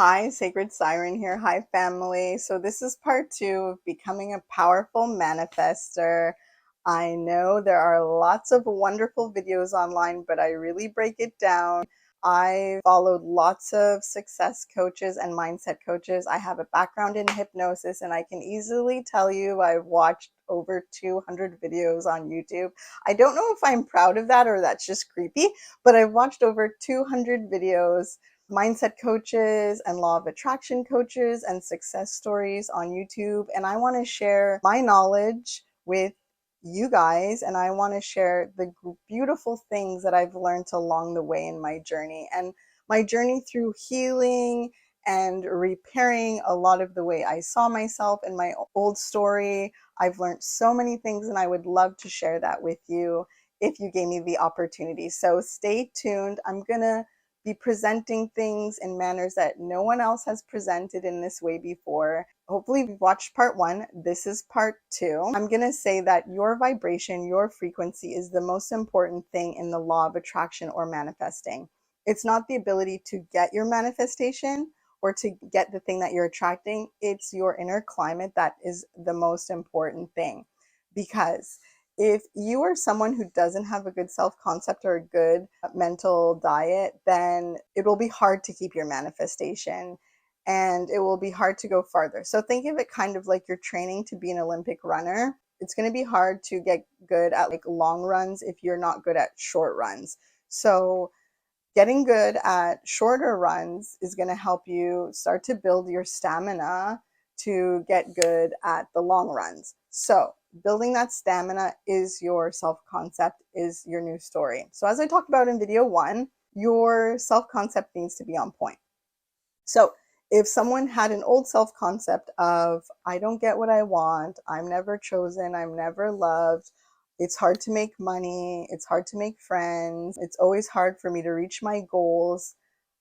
Hi, Sacred Siren here. Hi, family. So, this is part two of becoming a powerful manifester. I know there are lots of wonderful videos online, but I really break it down. I followed lots of success coaches and mindset coaches. I have a background in hypnosis, and I can easily tell you I've watched over 200 videos on YouTube. I don't know if I'm proud of that or that's just creepy, but I've watched over 200 videos, mindset coaches and law of attraction coaches and success stories on YouTube. And I want to share my knowledge with you guys, and I want to share the beautiful things that I've learned along the way in my journey and my journey through healing and repairing a lot of the way I saw myself in my old story. I've learned so many things, and I would love to share that with you if you gave me the opportunity. So stay tuned. I'm going to be presenting things in manners that no one else has presented in this way before. Hopefully you've watched part one. This is part two. I'm going to say that your vibration, your frequency is the most important thing in the law of attraction or manifesting. It's not the ability to get your manifestation or to get the thing that you're attracting. It's your inner climate that is the most important thing. Because if you are someone who doesn't have a good self-concept or a good mental diet, then it will be hard to keep your manifestation and it will be hard to go farther. So think of it kind of like you're training to be an Olympic runner. It's going to be hard to get good at like long runs if you're not good at short runs. So getting good at shorter runs is going to help you start to build your stamina to get good at the long runs. So building that stamina is your self-concept, is your new story. So as I talked about in video one, your self-concept needs to be on point. So if someone had an old self-concept of, I don't get what I want, I'm never chosen, I'm never loved, it's hard to make money, it's hard to make friends, it's always hard for me to reach my goals,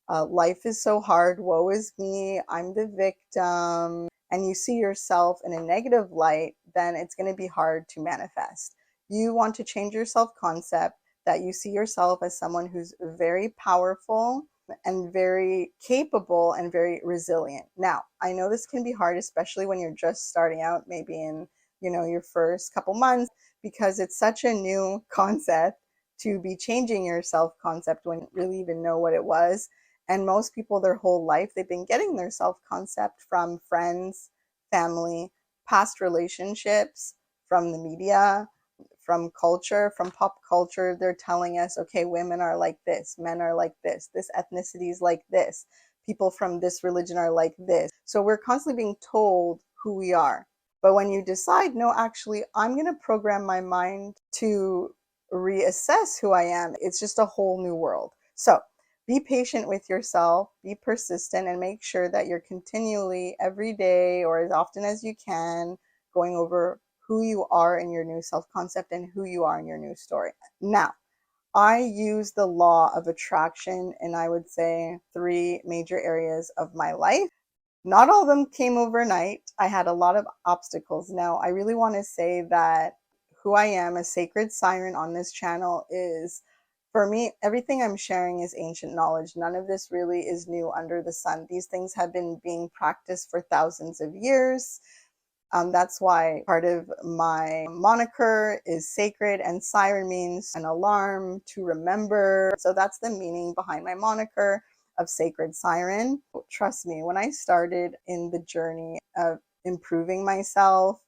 life is so hard, woe is me, I'm the victim, and you see yourself in a negative light, then it's going to be hard to manifest. You want to change your self-concept, that you see yourself as someone who's very powerful and very capable and very resilient. Now, I know this can be hard, especially when you're just starting out, maybe in, your first couple months, because it's such a new concept to be changing your self-concept when you really even know what it was. And most people, their whole life, they've been getting their self-concept from friends, family, past relationships, from the media, from culture, from pop culture. They're telling us, okay, women are like this, men are like this ethnicity is like this, people from this religion are like this. So we're constantly being told who we are. But when you decide, no, actually, I'm going to program my mind to reassess who I am, it's just a whole new world. So be patient with yourself, be persistent, and make sure that you're continually, every day, or as often as you can, going over who you are in your new self-concept and who you are in your new story. Now, I use the law of attraction in, I would say, three major areas of my life. Not all of them came overnight. I had a lot of obstacles. Now, I really want to say that who I am, a sacred siren on this channel, is, for me, everything I'm sharing is ancient knowledge. None of this really is new under the sun. These things have been being practiced for thousands of years. That's why part of my moniker is sacred, and siren means an alarm, to remember. So that's the meaning behind my moniker of Sacred Siren. Trust me, when I started in the journey of improving myself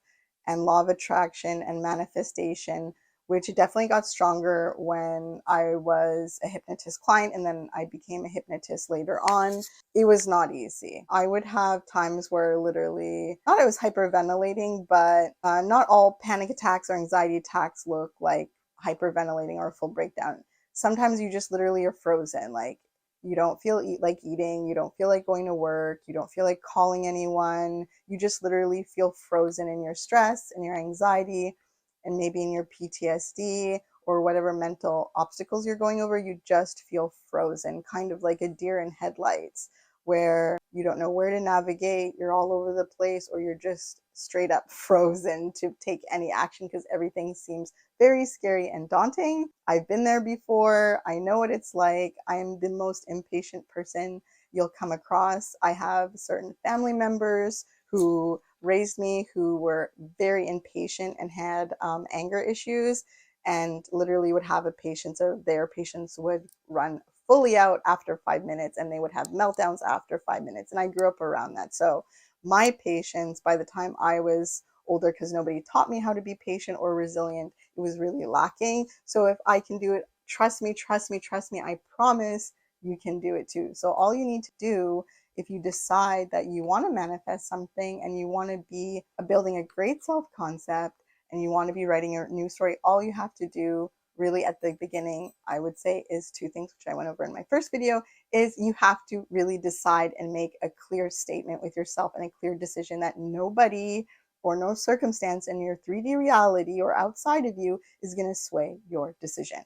and law of attraction and manifestation, which definitely got stronger when I was a hypnotist client and then I became a hypnotist later on, it was not easy. I would have times where literally, not I was hyperventilating, but not all panic attacks or anxiety attacks look like hyperventilating or a full breakdown. Sometimes you just literally are frozen. Like, you don't feel like eating, you don't feel like going to work, you don't feel like calling anyone. You just literally feel frozen in your stress and your anxiety and maybe in your PTSD or whatever mental obstacles you're going over. You just feel frozen, kind of like a deer in headlights, where you don't know where to navigate, you're all over the place, or you're just straight up frozen to take any action because everything seems very scary and daunting. I've been there before. I know what it's like. I am the most impatient person you'll come across. I have certain family members who raised me who were very impatient and had anger issues, and literally would have a patience, or their patience would run fully out after 5 minutes, and they would have meltdowns after 5 minutes. And I grew up around that. So my patience, by the time I was older, because nobody taught me how to be patient or resilient, it was really lacking. So if I can do it, trust me, trust me, trust me, I promise you can do it too. So all you need to do, if you decide that you want to manifest something and you want to be building a great self-concept and you want to be writing your new story, all you have to do really at the beginning, I would say, is two things, which I went over in my first video, is you have to really decide and make a clear statement with yourself and a clear decision that nobody or no circumstance in your 3D reality or outside of you is going to sway your decision.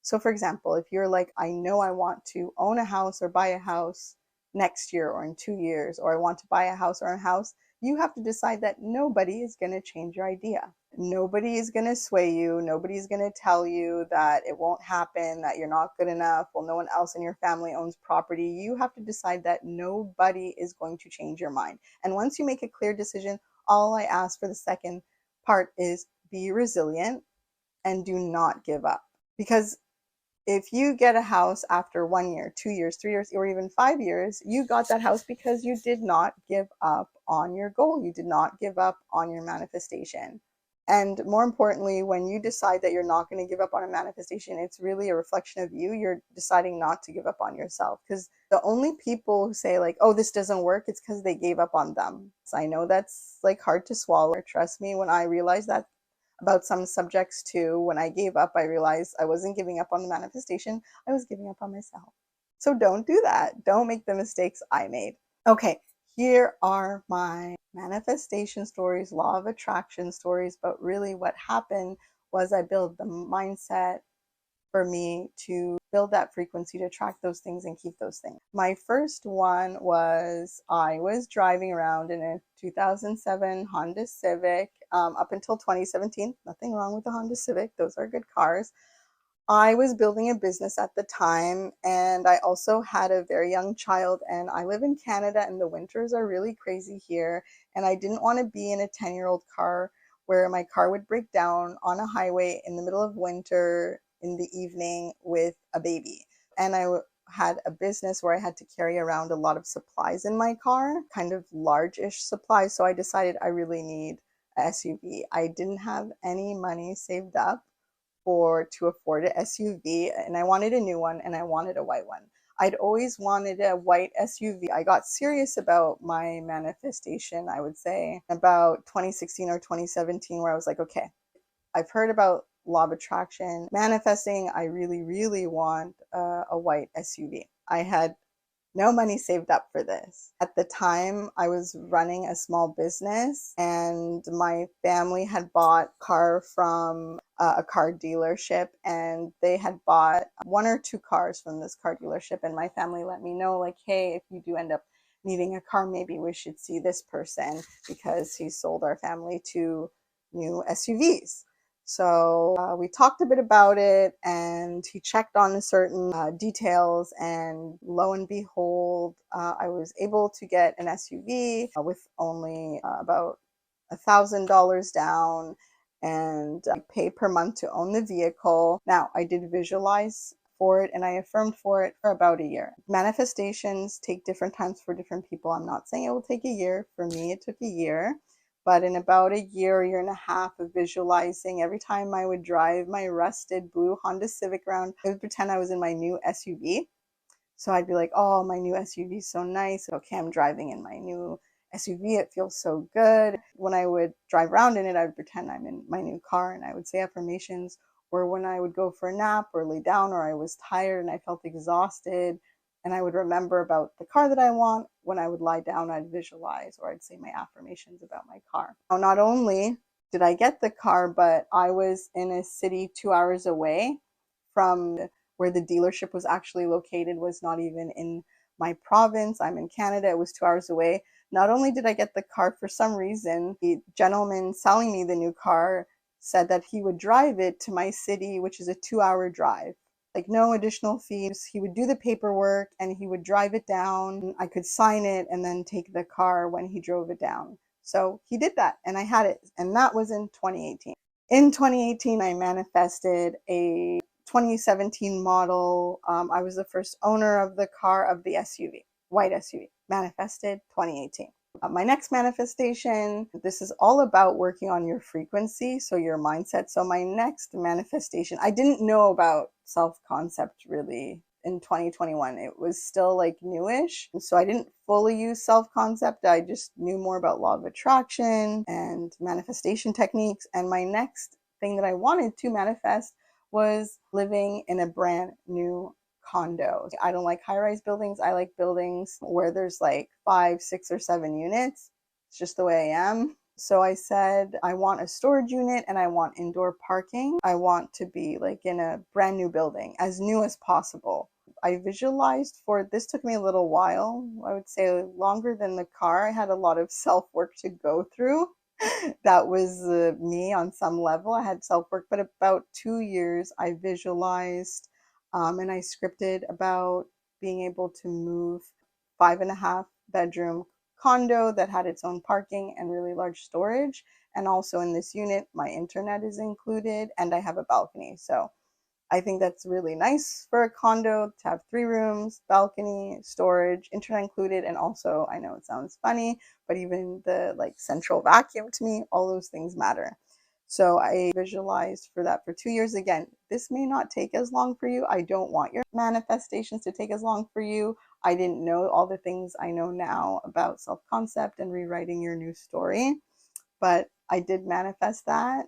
So for example, if you're like, I know I want to own a house or buy a house next year or in 2 years, or I want to buy a house or a house, you have to decide that nobody is going to change your idea. Nobody is going to sway you. Nobody's going to tell you that it won't happen, that you're not good enough. Well, no one else in your family owns property. You have to decide that nobody is going to change your mind. And once you make a clear decision, all I ask for the second part is be resilient and do not give up. Because if you get a house after 1 year, 2 years, 3 years, or even 5 years, you got that house because you did not give up on your goal. You did not give up on your manifestation. And more importantly, when you decide that you're not going to give up on a manifestation, it's really a reflection of you. You're deciding not to give up on yourself. Because the only people who say like, oh, this doesn't work, it's because they gave up on them. So I know that's like hard to swallow. Trust me, when I realized that about some subjects too, when I gave up, I realized I wasn't giving up on the manifestation. I was giving up on myself. So don't do that. Don't make the mistakes I made. Okay, here are my manifestation stories, law of attraction stories, but really what happened was I built the mindset for me to build that frequency to attract those things and keep those things. My first one was I was driving around in a 2007 Honda Civic up until 2017. Nothing wrong with the Honda Civic. Those are good cars. I was building a business at the time, and I also had a very young child, and I live in Canada and the winters are really crazy here, and I didn't want to be in a 10-year-old car where my car would break down on a highway in the middle of winter in the evening with a baby. And I had a business where I had to carry around a lot of supplies in my car, kind of large-ish supplies, so I decided I really need a SUV. I didn't have any money saved up to afford an SUV, and I wanted a new one and I wanted a white one. I'd always wanted a white SUV. I got serious about my manifestation, I would say, about 2016 or 2017, where I was like, okay, I've heard about law of attraction, manifesting. I really, really want a white SUV. I had no money saved up for this. At the time, I was running a small business, and my family had bought a car from a car dealership, and they had bought one or two cars from this car dealership. And my family let me know, like, hey, if you do end up needing a car, maybe we should see this person because he sold our family two new SUVs. So we talked a bit about it, and he checked on certain details, and lo and behold, I was able to get an SUV with only about $1,000 down, and I pay per month to own the vehicle. Now, I did visualize for it and I affirmed for it for about a year. Manifestations take different times for different people. I'm not saying it will take a year. For me, it took a year. But in about a year and a half of visualizing, every time I would drive my rusted blue Honda Civic around, I would pretend I was in my new SUV. So I'd be like, oh, my new SUV is so nice. Okay, I'm driving in my new SUV. It feels so good. When I would drive around in it, I would pretend I'm in my new car and I would say affirmations. Or when I would go for a nap or lay down, or I was tired and I felt exhausted, and I would remember about the car that I want, when I would lie down, I'd visualize or I'd say my affirmations about my car. Now, not only did I get the car, but I was in a city 2 hours away from where the dealership was actually located, was not even in my province. I'm in Canada. It was 2 hours away. Not only did I get the car, for some reason, the gentleman selling me the new car said that he would drive it to my city, which is a 2 hour drive. Like no additional fees. He would do the paperwork and he would drive it down. I could sign it and then take the car when he drove it down. So he did that and I had it. And that was in 2018. In 2018, I manifested a 2017 model. I was the first owner of the car, of the SUV, white SUV, manifested 2018. My next manifestation, this is all about working on your frequency, so your mindset. So my next manifestation, I didn't know about self-concept really in 2021. It was still like newish. So I didn't fully use self-concept. I just knew more about law of attraction and manifestation techniques. And my next thing that I wanted to manifest was living in a brand new condo. I don't like high-rise buildings. I like buildings where there's like 5, 6, or 7 units. It's just the way I am. So I said, I want a storage unit and I want indoor parking. I want to be like in a brand new building, as new as possible. I visualized for this, took me a little while. I would say longer than the car. I had a lot of self-work to go through. That was me on some level. I had self-work, but about 2 years I visualized and I scripted about being able to move 5.5 bedroom condo that had its own parking and really large storage. And also in this unit, my internet is included and I have a balcony. So I think that's really nice for a condo to have 3 rooms, balcony, storage, internet included, and also, I know it sounds funny, but even the like central vacuum, to me, all those things matter. So I visualized for that for 2 years. Again, this may not take as long for you. I don't want your manifestations to take as long for you. I didn't know all the things I know now about self-concept and rewriting your new story, but I did manifest that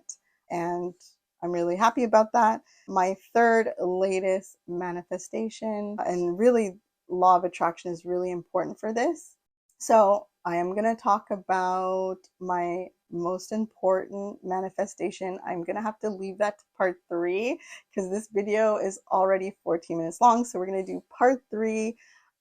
and I'm really happy about that. My third latest manifestation, and really law of attraction is really important for this. So I am going to talk about my most important manifestation. I'm going to have to leave that to part 3 because this video is already 14 minutes long. So we're going to do part 3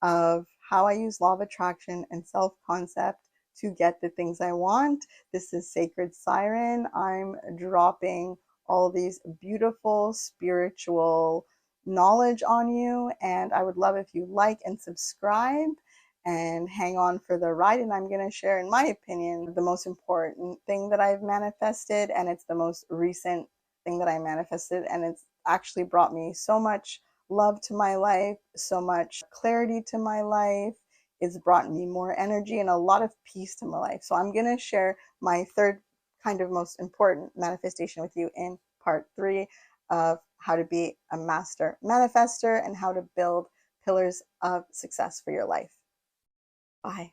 of how I use law of attraction and self-concept to get the things I want. This is Sacred Siren. I'm dropping all these beautiful spiritual knowledge on you, and I would love if you like and subscribe and hang on for the ride. And I'm going to share, in my opinion, the most important thing that I've manifested, and it's the most recent thing that I manifested, and it's actually brought me so much love to my life, so much clarity to my life. It's brought me more energy and a lot of peace to my life. So I'm going to share my third kind of most important manifestation with you in part 3 of how to be a master manifester and how to build pillars of success for your life. Bye.